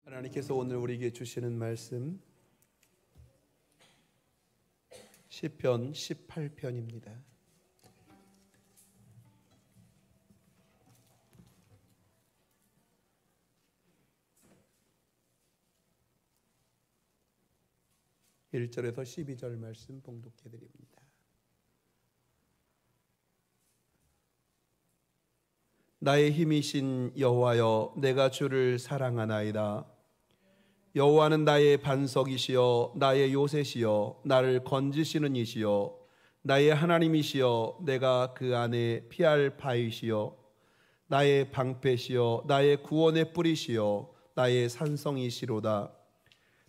하나님께서 오늘 우리에게 주시는 말씀 시편 18편입니다. (1절에서) (12절) 말씀 봉독해 드립니다. 나의 힘이신 여호와여, 내가 주를 사랑하나이다. 여호와는 나의 반석이시여 나의 요새시여 나를 건지시는 이시여 나의 하나님이시여 내가 그 안에 피할 바이시여 나의 방패시여 나의 구원의 뿌리시여 나의 산성이시로다.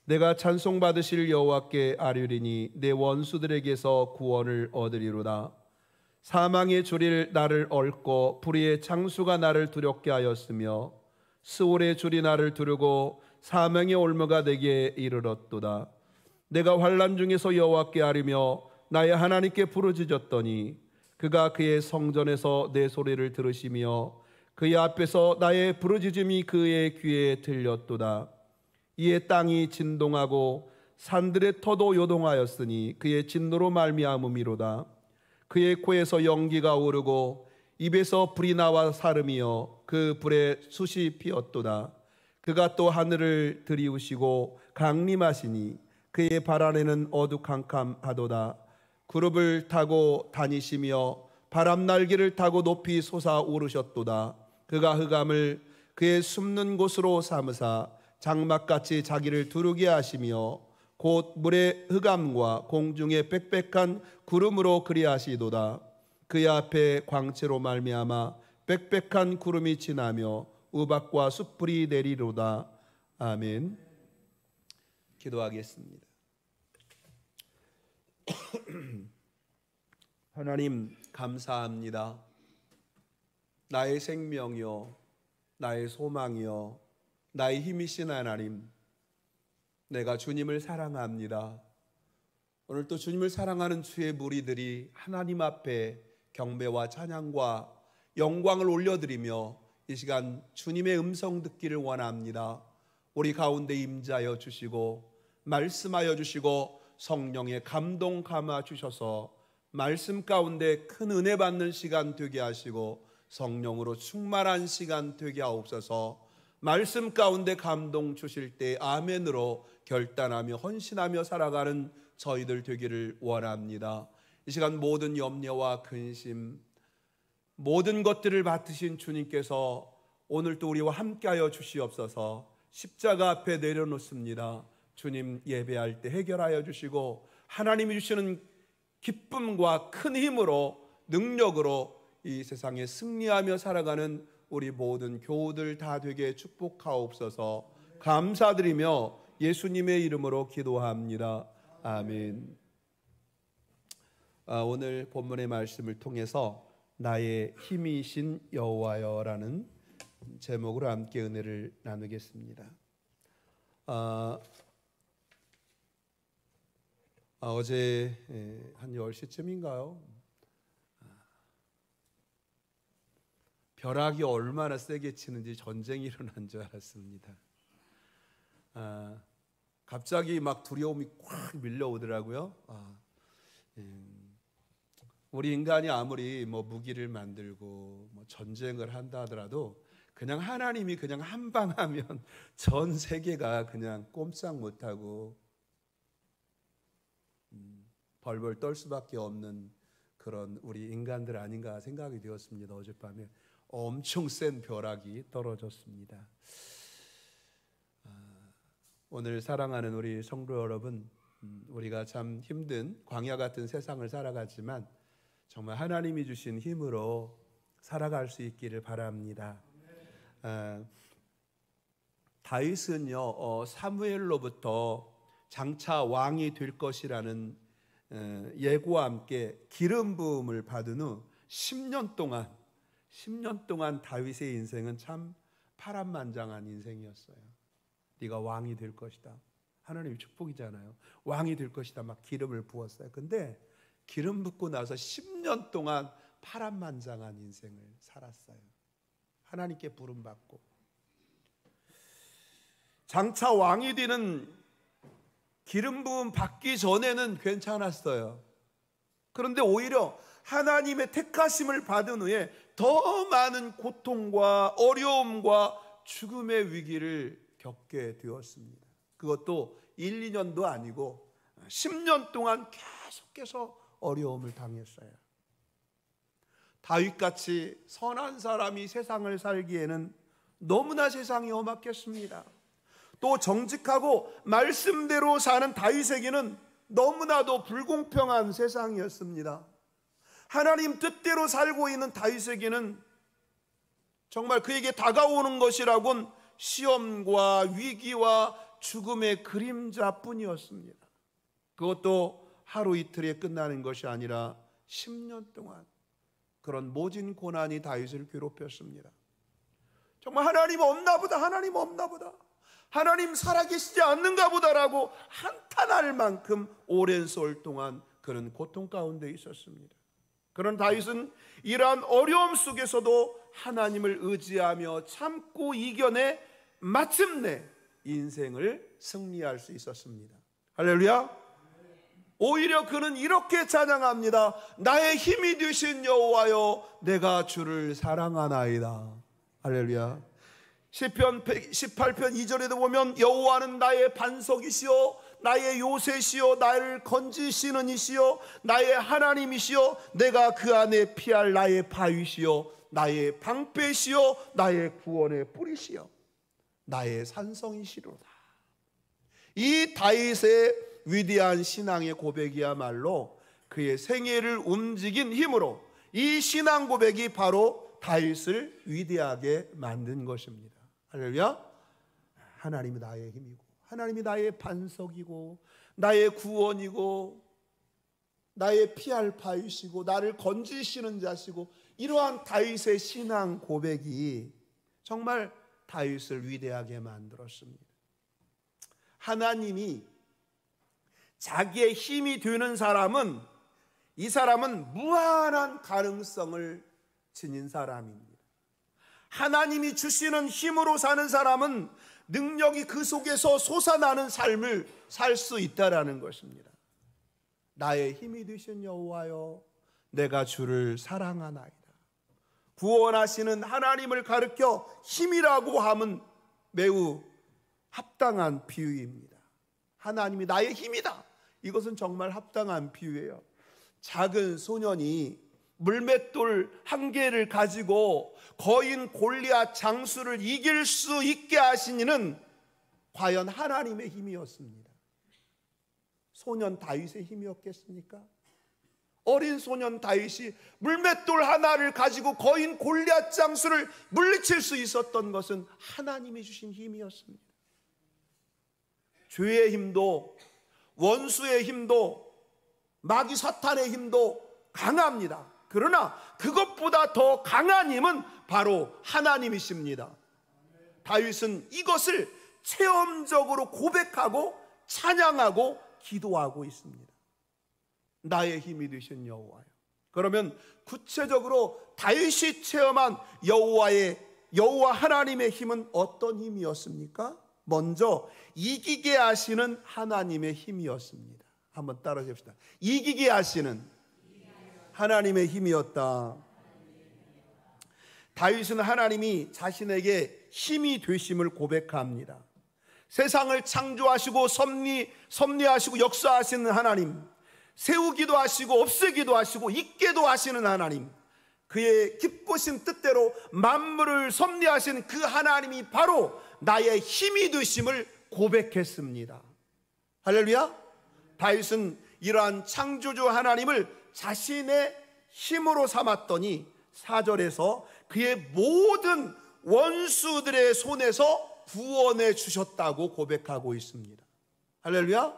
내가 찬송받으실 여호와께 아뢰리니 내 원수들에게서 구원을 얻으리로다. 사망의 줄이 나를 얽고 불의의 창수가 나를 두렵게 하였으며 스올의 줄이 나를 두르고 사망의 올무가 내게 이르렀도다. 내가 환난 중에서 여호와께 아뢰며 나의 하나님께 부르짖었더니 그가 그의 성전에서 내 소리를 들으시며 그의 앞에서 나의 부르짖음이 그의 귀에 들렸도다. 이에 땅이 진동하고 산들의 터도 요동하였으니 그의 진노로 말미암음이로다. 그의 코에서 연기가 오르고 입에서 불이 나와 사름이여 그 불에 숯이 피었도다. 그가 또 하늘을 들이우시고 강림하시니 그의 발 안에는 어두캄캄하도다. 구름을 타고 다니시며 바람 날개를 타고 높이 솟아오르셨도다. 그가 흑암을 그의 숨는 곳으로 삼으사 장막같이 자기를 두르게 하시며 곧 물의 흑암과 공중의 빽빽한 구름으로 그리하시도다. 그의 앞에 광채로 말미암아 빽빽한 구름이 지나며 우박과 숯불이 내리로다. 아멘. 기도하겠습니다. 하나님 감사합니다. 나의 생명이요 나의 소망이요 나의 힘이신 하나님, 내가 주님을 사랑합니다. 오늘 또 주님을 사랑하는 주의 무리들이 하나님 앞에 경배와 찬양과 영광을 올려드리며 이 시간 주님의 음성 듣기를 원합니다. 우리 가운데 임자여 주시고 말씀하여 주시고 성령의 감동 감아 주셔서 말씀 가운데 큰 은혜 받는 시간 되게 하시고 성령으로 충만한 시간 되게 하옵소서. 말씀 가운데 감동 주실 때 아멘으로 결단하며 헌신하며 살아가는 저희들 되기를 원합니다. 이 시간 모든 염려와 근심, 모든 것들을 맡으신 주님께서 오늘도 우리와 함께하여 주시옵소서. 십자가 앞에 내려놓습니다. 주님 예배할 때 해결하여 주시고 하나님이 주시는 기쁨과 큰 힘으로 능력으로 이 세상에 승리하며 살아가는 우리 모든 교우들 다 되게 축복하옵소서. 감사드리며 예수님의 이름으로 기도합니다. 아멘. 오늘 본문의 말씀을 통해서 나의 힘이신 여호와여라는 제목으로 함께 은혜를 나누겠습니다. 어제 한 10시쯤인가요? 벼락이 얼마나 세게 치는지 전쟁이 일어난 줄 알았습니다. 갑자기 막 두려움이 꽉 밀려오더라고요. 우리 인간이 아무리 무기를 만들고 전쟁을 한다 하더라도 그냥 하나님이 그냥 한 방 하면 전 세계가 그냥 꼼짝 못하고 벌벌 떨 수밖에 없는 그런 우리 인간들 아닌가 생각이 되었습니다. 어젯밤에 엄청 센 벼락이 떨어졌습니다. 오늘 사랑하는 우리 성도 여러분, 우리가 참 힘든 광야 같은 세상을 살아가지만 정말 하나님이 주신 힘으로 살아갈 수 있기를 바랍니다. 다윗은요 사무엘로부터 장차 왕이 될 것이라는 예고와 함께 기름 부음을 받은 후 10년 동안 다윗의 인생은 참 파란만장한 인생이었어요. 네가 왕이 될 것이다. 하나님의 축복이잖아요. 왕이 될 것이다. 막 기름을 부었어요. 근데 기름 붓고 나서 10년 동안 파란만장한 인생을 살았어요. 하나님께 부름받고. 장차 왕이 되는 기름 부음 받기 전에는 괜찮았어요. 그런데 오히려 하나님의 택하심을 받은 후에 더 많은 고통과 어려움과 죽음의 위기를 겪게 되었습니다. 그것도 1, 2년도 아니고 10년 동안 계속해서 어려움을 당했어요. 다윗같이 선한 사람이 세상을 살기에는 너무나 세상이 험악했습니다. 또 정직하고 말씀대로 사는 다윗에게는 너무나도 불공평한 세상이었습니다. 하나님 뜻대로 살고 있는 다윗에게는 정말 그에게 다가오는 것이라곤 시험과 위기와 죽음의 그림자뿐이었습니다. 그것도 하루 이틀에 끝나는 것이 아니라 10년 동안 그런 모진 고난이 다윗을 괴롭혔습니다. 정말 하나님 없나 보다, 하나님 없나 보다, 하나님 살아계시지 않는가 보다라고 한탄할 만큼 오랜 세월 동안 그런 고통 가운데 있었습니다. 그런 다윗은 이러한 어려움 속에서도 하나님을 의지하며 참고 이겨내 마침내 인생을 승리할 수 있었습니다. 할렐루야. 오히려 그는 이렇게 찬양합니다. 나의 힘이 되신 여호와여, 내가 주를 사랑하나이다. 할렐루야. 시편 18편 2절에도 보면 여호와는 나의 반석이시요 나의 요새시요 나를 건지시는 이시요 나의 하나님이시요 내가 그 안에 피할 나의 바위시요 나의 방패시요 나의 구원의 뿌리시요 나의 산성이시로다. 이 다윗의 위대한 신앙의 고백이야말로 그의 생애를 움직인 힘으로 이 신앙 고백이 바로 다윗을 위대하게 만든 것입니다. 할렐루야. 하나님이 나의 힘이고 하나님이 나의 반석이고 나의 구원이고 나의 피할 바위시고 나를 건지시는 자시고, 이러한 다윗의 신앙 고백이 정말 다윗을 위대하게 만들었습니다. 하나님이 자기의 힘이 되는 사람은, 이 사람은 무한한 가능성을 지닌 사람입니다. 하나님이 주시는 힘으로 사는 사람은 능력이 그 속에서 솟아나는 삶을 살 수 있다라는 것입니다. 나의 힘이 되신 여호와여, 내가 주를 사랑하나이다. 구원하시는 하나님을 가르쳐 힘이라고 하면 매우 합당한 비유입니다. 하나님이 나의 힘이다. 이것은 정말 합당한 비유예요. 작은 소년이 물맷돌 한 개를 가지고 거인 골리앗 장수를 이길 수 있게 하신 이는 과연 하나님의 힘이었습니다. 소년 다윗의 힘이었겠습니까? 어린 소년 다윗이 물맷돌 하나를 가지고 거인 골리앗 장수를 물리칠 수 있었던 것은 하나님이 주신 힘이었습니다. 죄의 힘도 원수의 힘도 마귀 사탄의 힘도 강합니다. 그러나 그것보다 더 강한 힘은 바로 하나님이십니다. 다윗은 이것을 체험적으로 고백하고 찬양하고 기도하고 있습니다. 나의 힘이 되신 여호와요. 그러면 구체적으로 다윗이 체험한 여호와 하나님의 힘은 어떤 힘이었습니까? 먼저 이기게 하시는 하나님의 힘이었습니다. 한번 따라해 봅시다. 이기게 하시는 하나님의 힘이었다. 다윗은 하나님이 자신에게 힘이 되심을 고백합니다. 세상을 창조하시고 섭리하시고 역사하시는 하나님, 세우기도 하시고 없애기도 하시고 있게도 하시는 하나님, 그의 기쁘신 뜻대로 만물을 섭리하신 그 하나님이 바로 나의 힘이 되심을 고백했습니다. 할렐루야. 다윗은 이러한 창조주 하나님을 자신의 힘으로 삼았더니 4절에서 그의 모든 원수들의 손에서 구원해 주셨다고 고백하고 있습니다. 할렐루야.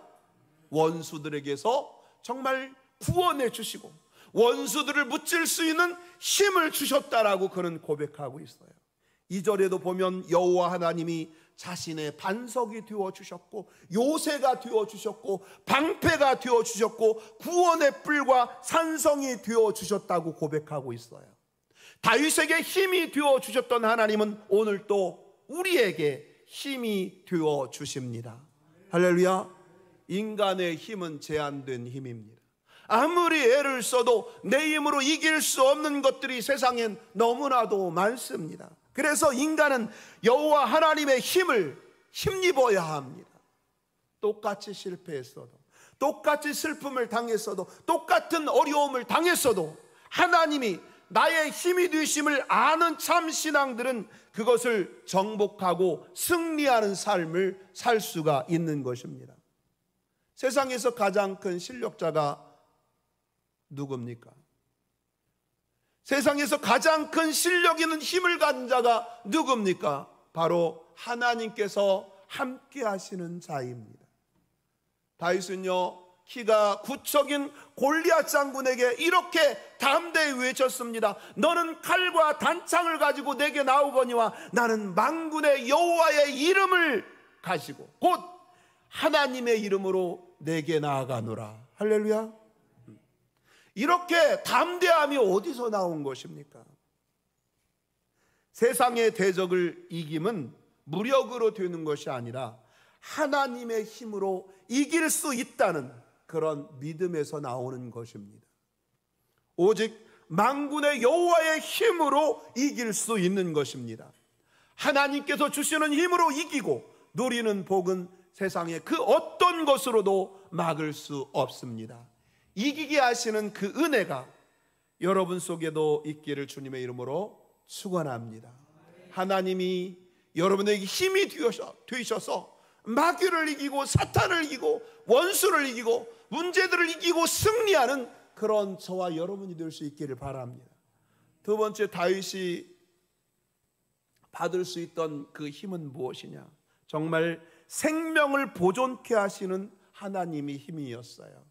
원수들에게서 정말 구원해 주시고 원수들을 무찔 수 있는 힘을 주셨다라고 그는 고백하고 있어요. 2절에도 보면 여호와 하나님이 자신의 반석이 되어주셨고 요새가 되어주셨고 방패가 되어주셨고 구원의 뿔과 산성이 되어주셨다고 고백하고 있어요. 다윗에게 힘이 되어주셨던 하나님은 오늘 또 우리에게 힘이 되어 주십니다. 할렐루야. 인간의 힘은 제한된 힘입니다. 아무리 애를 써도 내 힘으로 이길 수 없는 것들이 세상엔 너무나도 많습니다. 그래서 인간은 여호와 하나님의 힘을 힘입어야 합니다. 똑같이 실패했어도, 똑같이 슬픔을 당했어도, 똑같은 어려움을 당했어도 하나님이 나의 힘이 되심을 아는 참 신앙들은 그것을 정복하고 승리하는 삶을 살 수가 있는 것입니다. 세상에서 가장 큰 실력자가 누굽니까? 세상에서 가장 큰 실력 있는 힘을 가진 자가 누굽니까? 바로 하나님께서 함께 하시는 자입니다. 다윗은요, 키가 9척인 골리앗 장군에게 이렇게 담대히 외쳤습니다. 너는 칼과 단창을 가지고 내게 나오거니와 나는 만군의 여호와의 이름을 가지고 곧 하나님의 이름으로 내게 나아가노라. 할렐루야. 이렇게 담대함이 어디서 나온 것입니까? 세상의 대적을 이김은 무력으로 되는 것이 아니라 하나님의 힘으로 이길 수 있다는 그런 믿음에서 나오는 것입니다. 오직 만군의 여호와의 힘으로 이길 수 있는 것입니다. 하나님께서 주시는 힘으로 이기고 누리는 복은 세상의 그 어떤 것으로도 막을 수 없습니다. 이기게 하시는 그 은혜가 여러분 속에도 있기를 주님의 이름으로 축원합니다. 하나님이 여러분에게 힘이 되셔서 마귀를 이기고 사탄을 이기고 원수를 이기고 문제들을 이기고 승리하는 그런 저와 여러분이 될 수 있기를 바랍니다. 두 번째, 다윗이 받을 수 있던 그 힘은 무엇이냐? 정말 생명을 보존케 하시는 하나님의 힘이었어요.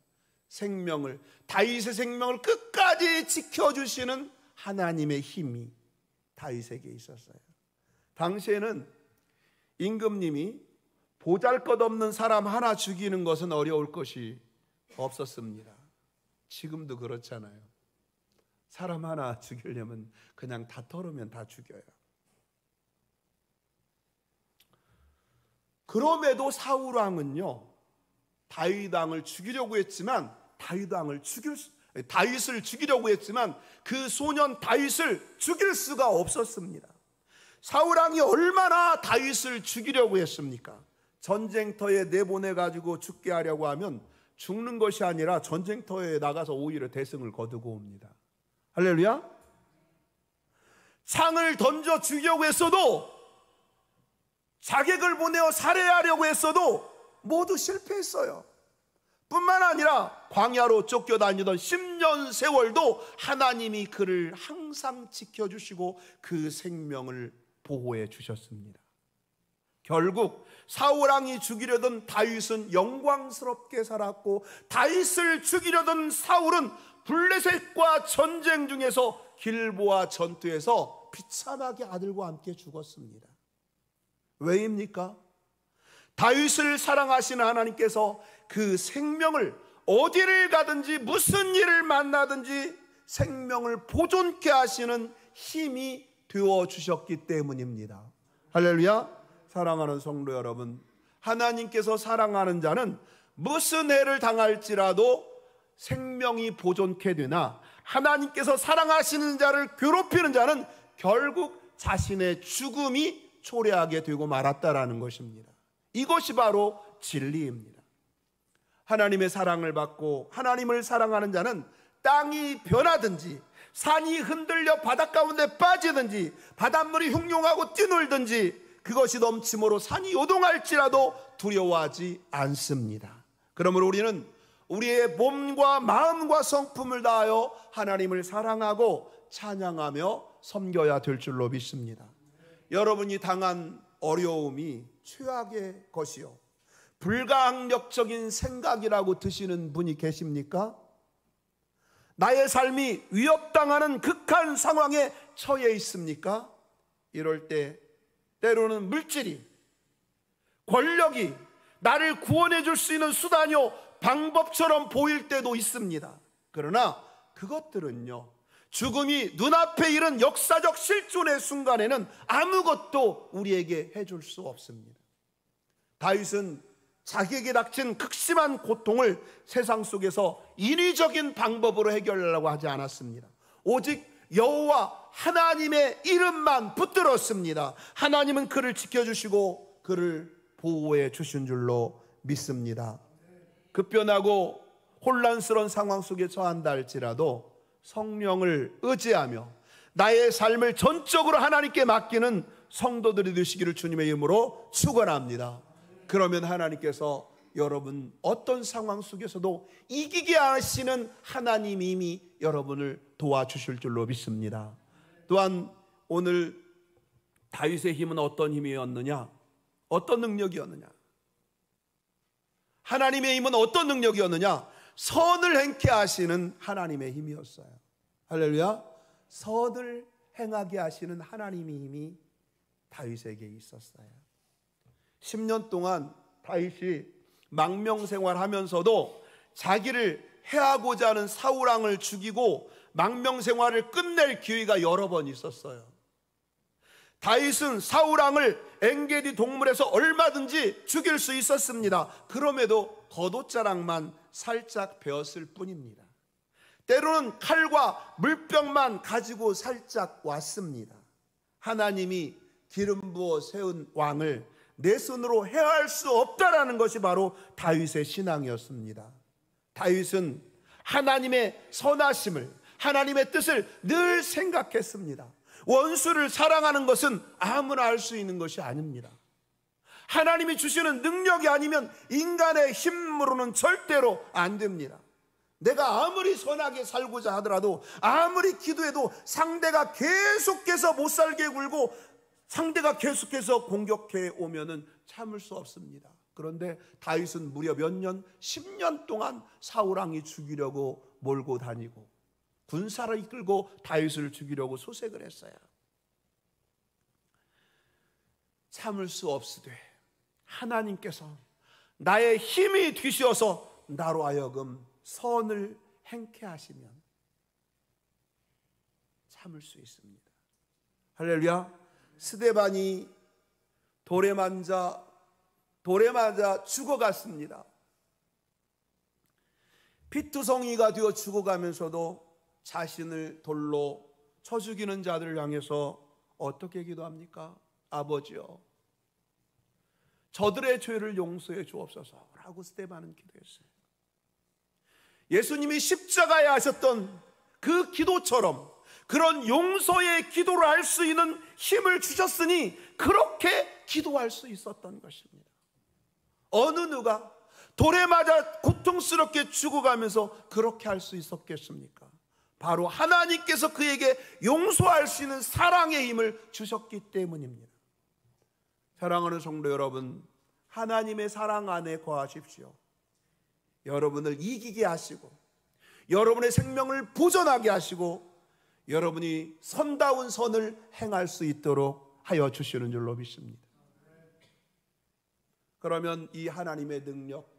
생명을, 다윗의 생명을 끝까지 지켜주시는 하나님의 힘이 다윗에게 있었어요. 당시에는 임금님이 보잘것없는 사람 하나 죽이는 것은 어려울 것이 없었습니다. 지금도 그렇잖아요. 사람 하나 죽이려면 그냥 다 털으면 다 죽여요. 그럼에도 사울 왕은요, 다윗 왕을 죽이려고 했지만 다윗을 죽이려고 했지만 그 소년 다윗을 죽일 수가 없었습니다. 사울 왕이 얼마나 다윗을 죽이려고 했습니까? 전쟁터에 내보내가지고 죽게 하려고 하면 죽는 것이 아니라 전쟁터에 나가서 오히려 대승을 거두고 옵니다. 할렐루야. 창을 던져 죽이려고 했어도, 자객을 보내어 살해하려고 했어도 모두 실패했어요. 뿐만 아니라 광야로 쫓겨다니던 10년 세월도 하나님이 그를 항상 지켜주시고 그 생명을 보호해 주셨습니다. 결국 사울왕이 죽이려던 다윗은 영광스럽게 살았고, 다윗을 죽이려던 사울은 블레셋과 전쟁 중에서 길보아 전투에서 비참하게 아들과 함께 죽었습니다. 왜입니까? 다윗을 사랑하시는 하나님께서 그 생명을 어디를 가든지 무슨 일을 만나든지 생명을 보존케 하시는 힘이 되어 주셨기 때문입니다. 할렐루야. 사랑하는 성도 여러분, 하나님께서 사랑하는 자는 무슨 해를 당할지라도 생명이 보존케 되나, 하나님께서 사랑하시는 자를 괴롭히는 자는 결국 자신의 죽음이 초래하게 되고 말았다라는 것입니다. 이것이 바로 진리입니다. 하나님의 사랑을 받고 하나님을 사랑하는 자는 땅이 변하든지 산이 흔들려 바닷 가운데 빠지든지 바닷물이 흉용하고 뛰놀든지 그것이 넘침으로 산이 요동할지라도 두려워하지 않습니다. 그러므로 우리는 우리의 몸과 마음과 성품을 다하여 하나님을 사랑하고 찬양하며 섬겨야 될 줄로 믿습니다. 여러분이 당한 어려움이 최악의 것이요 불가항력적인 생각이라고 드시는 분이 계십니까? 나의 삶이 위협당하는 극한 상황에 처해 있습니까? 이럴 때 때로는 물질이, 권력이 나를 구원해 줄 수 있는 수단이요 방법처럼 보일 때도 있습니다. 그러나 그것들은요 죽음이 눈앞에 이른 역사적 실존의 순간에는 아무것도 우리에게 해줄 수 없습니다. 다윗은 자기에게 닥친 극심한 고통을 세상 속에서 인위적인 방법으로 해결하려고 하지 않았습니다. 오직 여호와 하나님의 이름만 붙들었습니다. 하나님은 그를 지켜주시고 그를 보호해 주신 줄로 믿습니다. 급변하고 혼란스러운 상황 속에 처한다 할지라도 성령을 의지하며 나의 삶을 전적으로 하나님께 맡기는 성도들이 되시기를 주님의 이름으로 축원합니다. 그러면 하나님께서 여러분 어떤 상황 속에서도 이기게 하시는 하나님이 이미 여러분을 도와주실 줄로 믿습니다. 또한 오늘 다윗의 힘은 어떤 힘이었느냐? 어떤 능력이었느냐? 하나님의 힘은 어떤 능력이었느냐? 선을 행케 하시는 하나님의 힘이었어요. 할렐루야. 선을 행하게 하시는 하나님의 힘이 다윗에게 있었어요. 10년 동안 다윗이 망명생활하면서도 자기를 해하고자 하는 사울왕을 죽이고 망명생활을 끝낼 기회가 여러 번 있었어요. 다윗은 사울왕을 엔게디 동물에서 얼마든지 죽일 수 있었습니다. 그럼에도 겉옷자락만 살짝 베었을 뿐입니다. 때로는 칼과 물병만 가지고 살짝 왔습니다. 하나님이 기름 부어 세운 왕을 내 손으로 해할 수 없다라는 것이 바로 다윗의 신앙이었습니다. 다윗은 하나님의 선하심을, 하나님의 뜻을 늘 생각했습니다. 원수를 사랑하는 것은 아무나 할 수 있는 것이 아닙니다. 하나님이 주시는 능력이 아니면 인간의 힘으로는 절대로 안 됩니다. 내가 아무리 선하게 살고자 하더라도, 아무리 기도해도 상대가 계속해서 못 살게 굴고 상대가 계속해서 공격해 오면은 참을 수 없습니다. 그런데 다윗은 무려 몇 년, 10년 동안 사울왕이 죽이려고 몰고 다니고 군사를 이끌고 다윗을 죽이려고 소색을 했어요. 참을 수 없으되 하나님께서 나의 힘이 되시어서 나로 하여금 선을 행케 하시면 참을 수 있습니다. 할렐루야. 스데반이 돌에 맞아 죽어갔습니다. 피투성이가 되어 죽어가면서도 자신을 돌로 쳐 죽이는 자들을 향해서 어떻게 기도합니까? 아버지여, 저들의 죄를 용서해 주옵소서라고 스데반은 기도했어요. 예수님이 십자가에 하셨던 그 기도처럼 그런 용서의 기도를 할 수 있는 힘을 주셨으니 그렇게 기도할 수 있었던 것입니다. 어느 누가 돌에 맞아 고통스럽게 죽어가면서 그렇게 할 수 있었겠습니까? 바로 하나님께서 그에게 용서할 수 있는 사랑의 힘을 주셨기 때문입니다. 사랑하는 성도 여러분, 하나님의 사랑 안에 거하십시오. 여러분을 이기게 하시고 여러분의 생명을 보존하게 하시고 여러분이 선다운 선을 행할 수 있도록 하여 주시는 줄로 믿습니다. 그러면 이 하나님의 능력,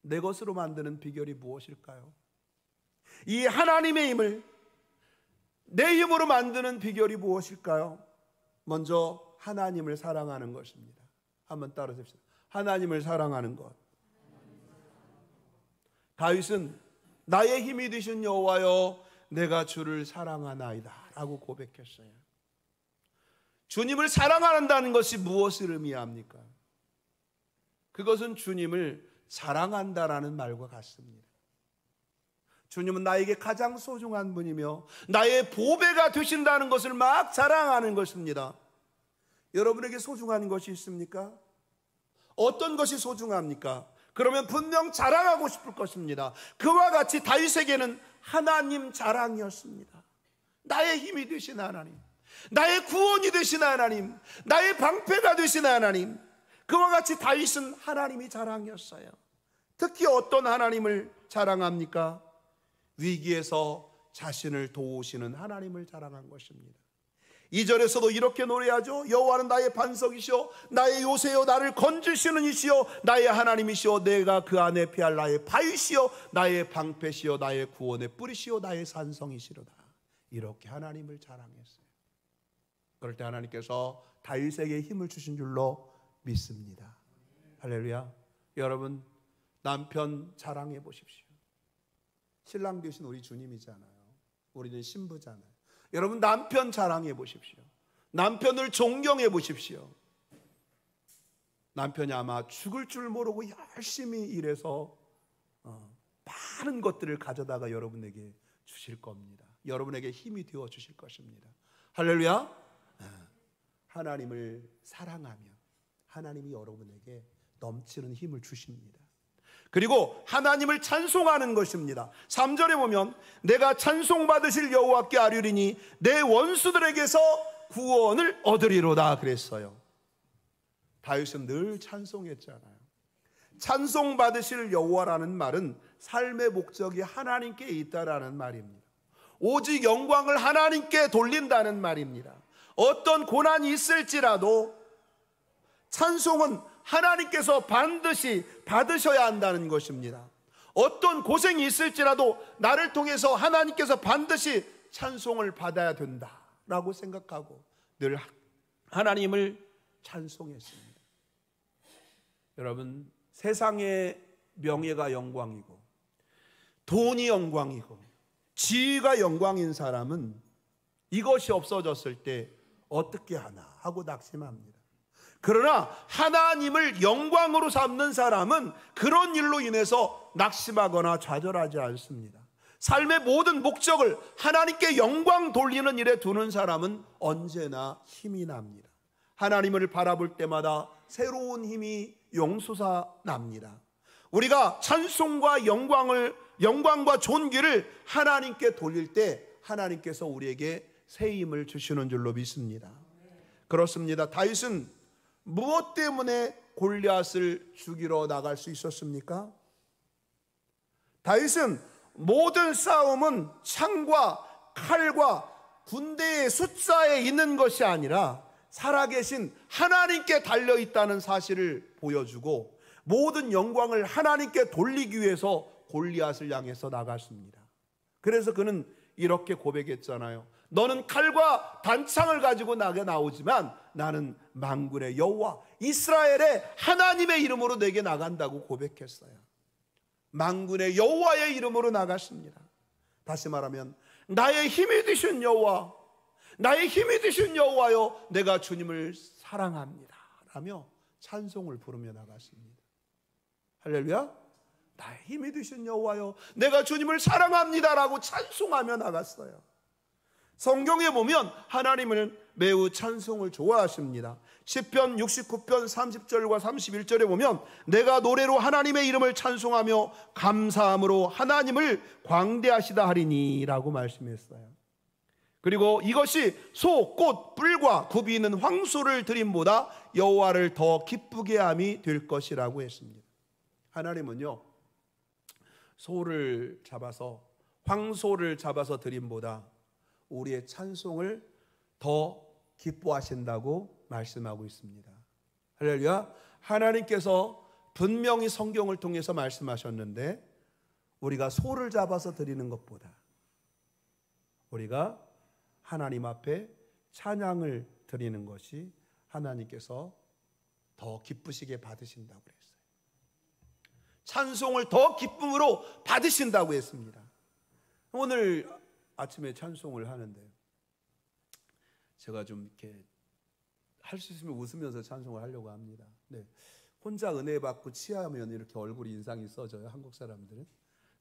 내 것으로 만드는 비결이 무엇일까요? 이 하나님의 힘을 내 힘으로 만드는 비결이 무엇일까요? 먼저 하나님을 사랑하는 것입니다. 한번 따라해봅시다. 하나님을 사랑하는 것. 다윗은 나의 힘이 되신 여호와여, 내가 주를 사랑하나이다 라고 고백했어요. 주님을 사랑한다는 것이 무엇을 의미합니까? 그것은 주님을 사랑한다라는 말과 같습니다. 주님은 나에게 가장 소중한 분이며 나의 보배가 되신다는 것을 막 자랑하는 것입니다. 여러분에게 소중한 것이 있습니까? 어떤 것이 소중합니까? 그러면 분명 자랑하고 싶을 것입니다. 그와 같이 다윗에게는 하나님 자랑이었습니다. 나의 힘이 되신 하나님, 나의 구원이 되신 하나님, 나의 방패가 되신 하나님, 그와 같이 다윗은 하나님이 자랑이었어요. 특히 어떤 하나님을 자랑합니까? 위기에서 자신을 도우시는 하나님을 자랑한 것입니다. 2절에서도 이렇게 노래하죠. 여호와는 나의 반석이시오 나의 요새요 나를 건지시는 이시오 나의 하나님이시오 내가 그 안에 피할 나의 바위시오 나의 방패시오 나의 구원의 뿌리시오 나의 산성이시로다. 이렇게 하나님을 자랑했어요. 그럴 때 하나님께서 다윗에게 힘을 주신 줄로 믿습니다. 할렐루야. 여러분, 남편 자랑해 보십시오. 신랑 되신 우리 주님이잖아요. 우리는 신부잖아요. 여러분, 남편 자랑해 보십시오. 남편을 존경해 보십시오. 남편이 아마 죽을 줄 모르고 열심히 일해서 많은 것들을 가져다가 여러분에게 주실 겁니다. 여러분에게 힘이 되어 주실 것입니다. 할렐루야. 하나님을 사랑하면 하나님이 여러분에게 넘치는 힘을 주십니다. 그리고 하나님을 찬송하는 것입니다. 3절에 보면 내가 찬송받으실 여호와께 아뢰리니 내 원수들에게서 구원을 얻으리로다 그랬어요. 다윗은 늘 찬송했잖아요. 찬송받으실 여호와라는 말은 삶의 목적이 하나님께 있다라는 말입니다. 오직 영광을 하나님께 돌린다는 말입니다. 어떤 고난이 있을지라도 찬송은 하나님께서 반드시 받으셔야 한다는 것입니다. 어떤 고생이 있을지라도 나를 통해서 하나님께서 반드시 찬송을 받아야 된다라고 생각하고 늘 하나님을 찬송했습니다. 여러분, 세상의 명예가 영광이고 돈이 영광이고 지위가 영광인 사람은 이것이 없어졌을 때 어떻게 하나 하고 낙심합니다. 그러나 하나님을 영광으로 삼는 사람은 그런 일로 인해서 낙심하거나 좌절하지 않습니다. 삶의 모든 목적을 하나님께 영광 돌리는 일에 두는 사람은 언제나 힘이 납니다. 하나님을 바라볼 때마다 새로운 힘이 용솟아 납니다. 우리가 찬송과 영광과 존귀를 하나님께 돌릴 때 하나님께서 우리에게 새 힘을 주시는 줄로 믿습니다. 그렇습니다. 다윗은 무엇 때문에 골리앗을 죽이러 나갈 수 있었습니까? 다윗은 모든 싸움은 창과 칼과 군대의 숫자에 있는 것이 아니라 살아계신 하나님께 달려있다는 사실을 보여주고 모든 영광을 하나님께 돌리기 위해서 골리앗을 향해서 나갔습니다. 그래서 그는 이렇게 고백했잖아요. 너는 칼과 단창을 가지고 나오지만 나는 만군의 여호와 이스라엘의 하나님의 이름으로 내게 나간다고 고백했어요. 만군의 여호와의 이름으로 나갔습니다. 다시 말하면 나의 힘이 되신 여호와, 나의 힘이 되신 여호와여, 내가 주님을 사랑합니다 라며 찬송을 부르며 나갔습니다. 할렐루야. 나의 힘이 되신 여호와여, 내가 주님을 사랑합니다라고 찬송하며 나갔어요. 성경에 보면 하나님을 매우 찬송을 좋아하십니다. 시편 69편 30절과 31절에 보면 내가 노래로 하나님의 이름을 찬송하며 감사함으로 하나님을 광대하시다 하리니 라고 말씀했어요. 그리고 이것이 소, 꽃, 뿔과 굽이 있는 황소를 드림보다 여호와를 더 기쁘게 함이 될 것이라고 했습니다. 하나님은요, 소를 잡아서 황소를 잡아서 드림보다 우리의 찬송을 더 기뻐하신다고 말씀하고 있습니다. 할렐루야. 하나님께서 분명히 성경을 통해서 말씀하셨는데 우리가 소를 잡아서 드리는 것보다 우리가 하나님 앞에 찬양을 드리는 것이 하나님께서 더 기쁘시게 받으신다고 그랬어요. 찬송을 더 기쁨으로 받으신다고 했습니다. 오늘 아침에 찬송을 하는데 제가 좀 이렇게 할 수 있으면 웃으면서 찬송을 하려고 합니다. 네. 혼자 은혜 받고 취하면 이렇게 얼굴이 인상이 써져요, 한국 사람들은.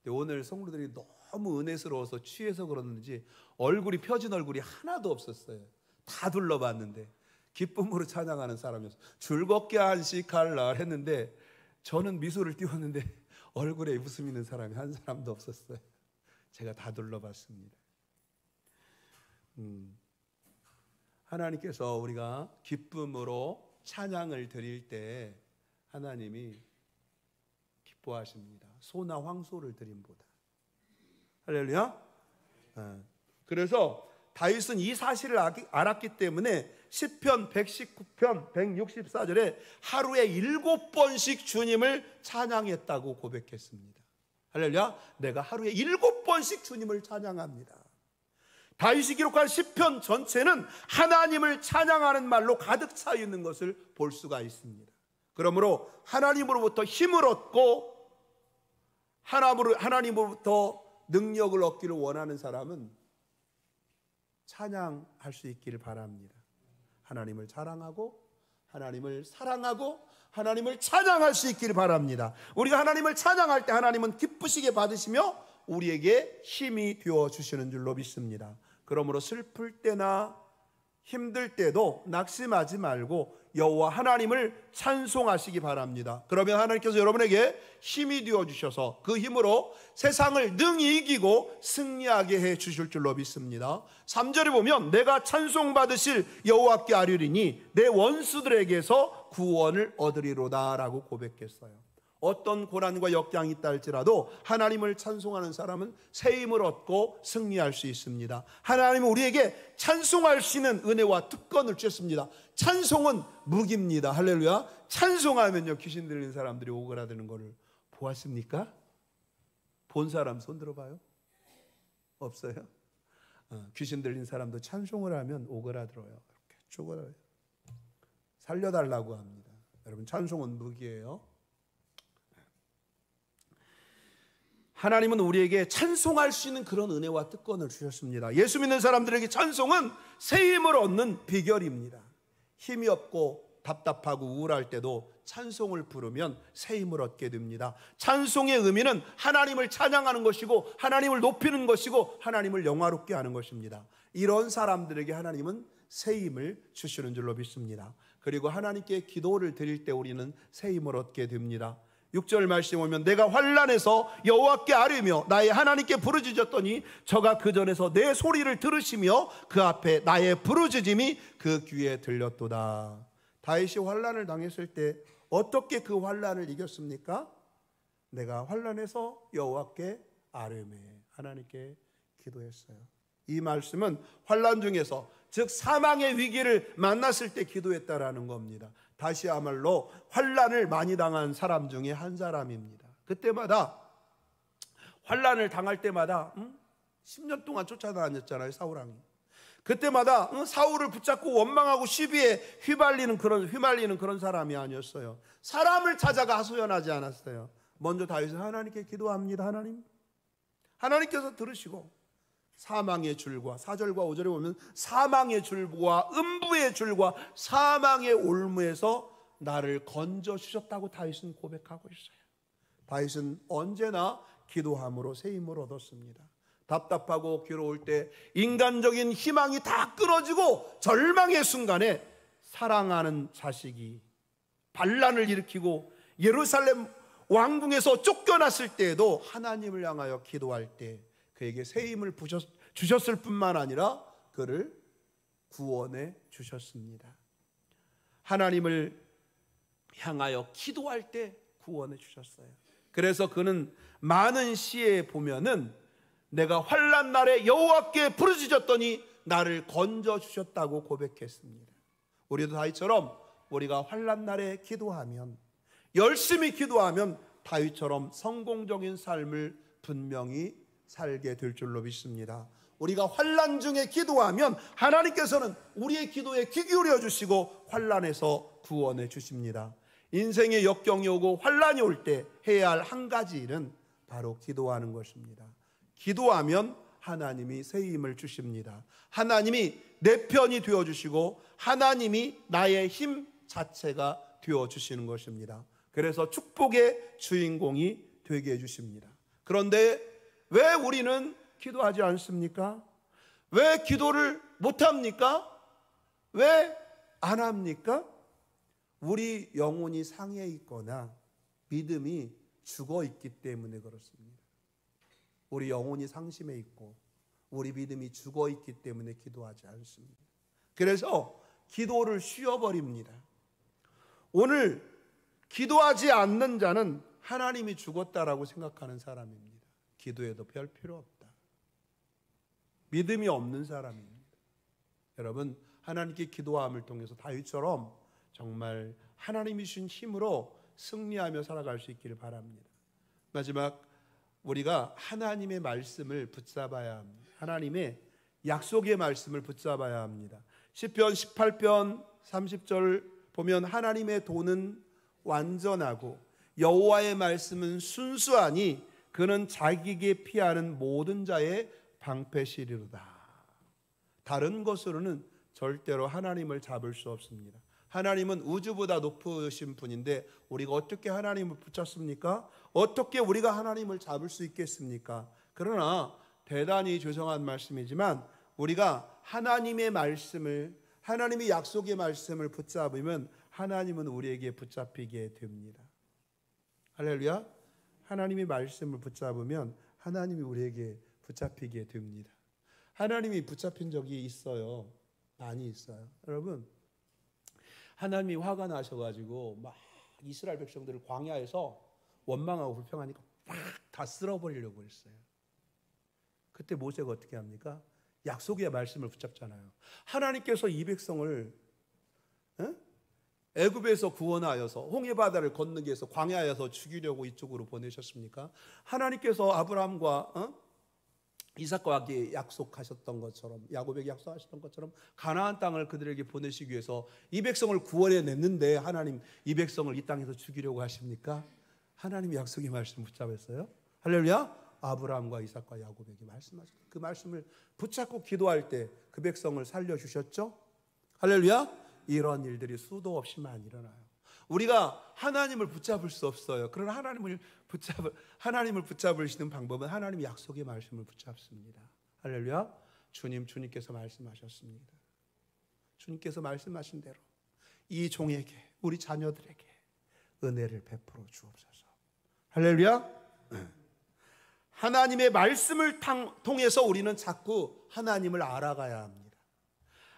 근데 오늘 성도들이 너무 은혜스러워서 취해서 그러는지 얼굴이 펴진 얼굴이 하나도 없었어요. 다 둘러봤는데 기쁨으로 찬양하는 사람이었어요. 즐겁게 한식할 날 했는데 저는 미소를 띄웠는데 얼굴에 웃음 있는 사람이 한 사람도 없었어요. 제가 다 둘러봤습니다. 하나님께서 우리가 기쁨으로 찬양을 드릴 때 하나님이 기뻐하십니다. 소나 황소를 드림보다. 할렐루야. 그래서 다윗은 이 사실을 알았기 때문에 시편 119편 164절에 하루에 7번씩 주님을 찬양했다고 고백했습니다. 할렐루야. 내가 하루에 7번씩 주님을 찬양합니다. 다윗이 기록한 시편 전체는 하나님을 찬양하는 말로 가득 차 있는 것을 볼 수가 있습니다. 그러므로 하나님으로부터 힘을 얻고 하나님으로부터 능력을 얻기를 원하는 사람은 찬양할 수 있기를 바랍니다. 하나님을 자랑하고 하나님을 사랑하고 하나님을 찬양할 수 있기를 바랍니다. 우리가 하나님을 찬양할 때 하나님은 기쁘시게 받으시며 우리에게 힘이 되어 주시는 줄로 믿습니다. 그러므로 슬플 때나 힘들 때도 낙심하지 말고 여호와 하나님을 찬송하시기 바랍니다. 그러면 하나님께서 여러분에게 힘이 되어 주셔서 그 힘으로 세상을 능히 이기고 승리하게 해 주실 줄로 믿습니다. 3절에 보면 내가 찬송받으실 여호와께 아뢰리니 내 원수들에게서 구원을 얻으리로다 라고 고백했어요. 어떤 고난과 역경이 있다 할지라도 하나님을 찬송하는 사람은 새 힘을 얻고 승리할 수 있습니다. 하나님은 우리에게 찬송할 수 있는 은혜와 특권을 주셨습니다. 찬송은 무기입니다. 할렐루야. 찬송하면요 귀신 들리는 사람들이 오그라드는 것을 보았습니까? 본 사람 손 들어봐요. 없어요? 귀신 들린 사람도 찬송을 하면 오그라들어요. 이렇게 쪼그라요. 살려달라고 합니다. 여러분 찬송은 무기예요. 하나님은 우리에게 찬송할 수 있는 그런 은혜와 특권을 주셨습니다. 예수 믿는 사람들에게 찬송은 새 힘을 얻는 비결입니다. 힘이 없고 답답하고 우울할 때도 찬송을 부르면 새 힘을 얻게 됩니다. 찬송의 의미는 하나님을 찬양하는 것이고 하나님을 높이는 것이고 하나님을 영화롭게 하는 것입니다. 이런 사람들에게 하나님은 새 힘을 주시는 줄로 믿습니다. 그리고 하나님께 기도를 드릴 때 우리는 새 힘을 얻게 됩니다. 6절 말씀 보면 내가 환난에서 여호와께 아뢰며 나의 하나님께 부르짖었더니 저가 그 전에서 내 소리를 들으시며 그 앞에 나의 부르짖음이 그 귀에 들렸도다. 다윗이 환난을 당했을 때 어떻게 그 환난을 이겼습니까? 내가 환난에서 여호와께 아뢰며 하나님께 기도했어요. 이 말씀은 환난 중에서 즉 사망의 위기를 만났을 때 기도했다라는 겁니다. 다시야말로 환난을 많이 당한 사람 중에 한 사람입니다. 그때마다 환난을 당할 때마다 10년 동안 쫓아다녔잖아요. 사울왕이. 그때마다 사울을 붙잡고 원망하고 시비에 휘말리는 그런 사람이 아니었어요. 사람을 찾아가 하소연하지 않았어요. 먼저 다윗은 하나님께 기도합니다. 하나님께서 들으시고 사망의 줄과 4절과 5절에 보면 사망의 줄과 음부의 줄과 사망의 올무에서 나를 건져 주셨다고 다윗은 고백하고 있어요. 다윗은 언제나 기도함으로 새 힘을 얻었습니다. 답답하고 괴로울 때 인간적인 희망이 다 끊어지고 절망의 순간에 사랑하는 자식이 반란을 일으키고 예루살렘 왕궁에서 쫓겨났을 때에도 하나님을 향하여 기도할 때 그에게 새 힘을 주셨을 뿐만 아니라 그를 구원해 주셨습니다. 하나님을 향하여 기도할 때 구원해 주셨어요. 그래서 그는 많은 시에 보면은 내가 환난 날에 여호와께 부르짖었더니 나를 건져 주셨다고 고백했습니다. 우리도 다윗처럼 우리가 환난 날에 기도하면 열심히 기도하면 다윗처럼 성공적인 삶을 분명히 살게 될 줄로 믿습니다. 우리가 환난 중에 기도하면 하나님께서는 우리의 기도에 귀 기울여 주시고 환난에서 구원해 주십니다. 인생의 역경이 오고 환난이 올 때 해야 할 한 가지 일은 바로 기도하는 것입니다. 기도하면 하나님이 새 힘을 주십니다. 하나님이 내 편이 되어주시고 하나님이 나의 힘 자체가 되어주시는 것입니다. 그래서 축복의 주인공이 되게 해주십니다. 그런데 왜 우리는 기도하지 않습니까? 왜 기도를 못합니까? 왜 안 합니까? 우리 영혼이 상해 있거나 믿음이 죽어 있기 때문에 그렇습니다. 우리 영혼이 상심해 있고 우리 믿음이 죽어 있기 때문에 기도하지 않습니다. 그래서 기도를 쉬어버립니다. 오늘 기도하지 않는 자는 하나님이 죽었다라고 생각하는 사람입니다. 기도해도 별 필요 없다. 믿음이 없는 사람입니다. 여러분, 하나님께 기도함을 통해서 다윗처럼 정말 하나님이 주신 힘으로 승리하며 살아갈 수 있기를 바랍니다. 마지막, 우리가 하나님의 말씀을 붙잡아야 합니다. 하나님의 약속의 말씀을 붙잡아야 합니다. 시편 18편 30절 보면 하나님의 도는 완전하고 여호와의 말씀은 순수하니 그는 자기에게 피하는 모든 자의 방패시리로다. 다른 것으로는 절대로 하나님을 잡을 수 없습니다. 하나님은 우주보다 높으신 분인데 우리가 어떻게 하나님을 붙잡습니까? 어떻게 우리가 하나님을 잡을 수 있겠습니까? 그러나 대단히 죄송한 말씀이지만 우리가 하나님의 말씀을, 하나님의 약속의 말씀을 붙잡으면 하나님은 우리에게 붙잡히게 됩니다. 할렐루야. 하나님의 말씀을 붙잡으면 하나님이 우리에게 붙잡히게 됩니다. 하나님이 붙잡힌 적이 있어요. 많이 있어요. 여러분, 하나님이 화가 나셔가지고 막 이스라엘 백성들을 광야에서 원망하고 불평하니까 막 다 쓸어버리려고 했어요. 그때 모세가 어떻게 합니까? 약속의 말씀을 붙잡잖아요. 하나님께서 이 백성을 애굽에서 구원하여서 홍해바다를 건너기 위해서 광야에서 죽이려고 이쪽으로 보내셨습니까? 하나님께서 아브라함과 이삭과 약속하셨던 것처럼, 야곱에게 약속하셨던 것처럼 가나안 땅을 그들에게 보내시기 위해서 이 백성을 구원해냈는데 하나님 이 백성을 이 땅에서 죽이려고 하십니까? 하나님이 약속의 말씀 붙잡았어요. 할렐루야. 아브라함과 이삭과 야곱에게 말씀하셨어요. 그 말씀을 붙잡고 기도할 때 그 백성을 살려주셨죠. 할렐루야. 이런 일들이 수도 없이 많이 일어나요. 우리가 하나님을 붙잡을 수 없어요. 그러나 하나님을 붙잡으시는 방법은 하나님 약속의 말씀을 붙잡습니다. 할렐루야. 주님께서 말씀하셨습니다. 주님께서 말씀하신 대로 이 종에게, 우리 자녀들에게 은혜를 베풀어 주옵소서. 할렐루야. 하나님의 말씀을 통해서 우리는 자꾸 하나님을 알아가야 합니다.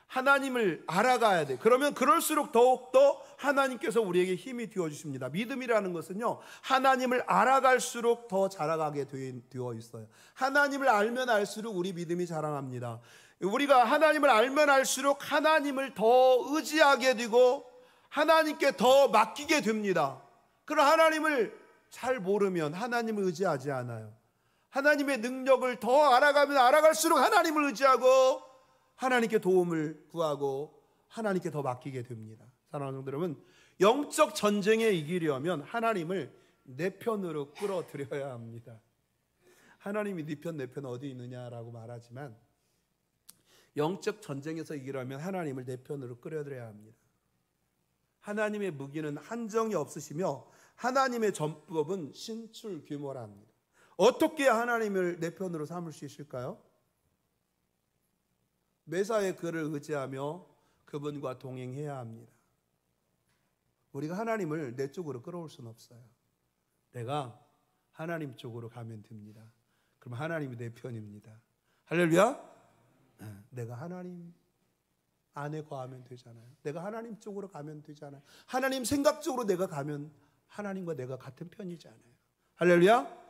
하나님을 알아가야 돼. 그러면 그럴수록 더욱더 하나님께서 우리에게 힘이 되어주십니다. 믿음이라는 것은요, 하나님을 알아갈수록 더 자라가게 되어 있어요. 하나님을 알면 알수록 우리 믿음이 자라납니다. 우리가 하나님을 알면 알수록 하나님을 더 의지하게 되고 하나님께 더 맡기게 됩니다. 그러나 하나님을 잘 모르면 하나님을 의지하지 않아요. 하나님의 능력을 더 알아가면 알아갈수록 하나님을 의지하고 하나님께 도움을 구하고 하나님께 더 맡기게 됩니다. 사랑하는 성도 여러분, 영적 전쟁에 이기려면 하나님을 내 편으로 끌어들여야 합니다. 하나님이 네 편, 내 편 어디 있느냐라고 말하지만 영적 전쟁에서 이기려면 하나님을 내 편으로 끌어들여야 합니다. 하나님의 무기는 한정이 없으시며 하나님의 전법은 신출귀몰합니다. 어떻게 하나님을 내 편으로 삼을 수 있을까요? 매사에 그를 의지하며 그분과 동행해야 합니다. 우리가 하나님을 내 쪽으로 끌어올 수는 없어요. 내가 하나님 쪽으로 가면 됩니다. 그럼 하나님이 내 편입니다. 할렐루야. 내가 하나님 안에 거하면 되잖아요. 내가 하나님 쪽으로 가면 되잖아요. 하나님 생각 쪽으로 내가 가면 하나님과 내가 같은 편이잖아요. 할렐루야.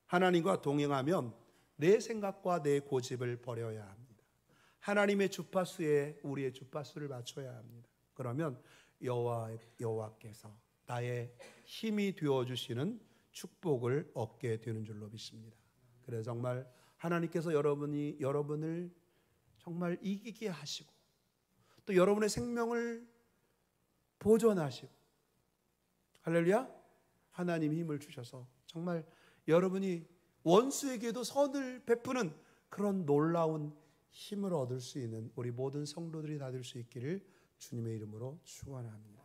하나님과 동행하면 내 생각과 내 고집을 버려야 합니다. 하나님의 주파수에 우리의 주파수를 맞춰야 합니다. 그러면 여호와께서 나의 힘이 되어주시는 축복을 얻게 되는 줄로 믿습니다. 그래서 정말 하나님께서 여러분을 정말 이기게 하시고 또 여러분의 생명을 보존하시고, 할렐루야, 하나님 힘을 주셔서 정말 여러분이 원수에게도 선을 베푸는 그런 놀라운 힘을 얻을 수 있는 우리 모든 성도들이 다 될 수 있기를 주님의 이름으로 축원합니다.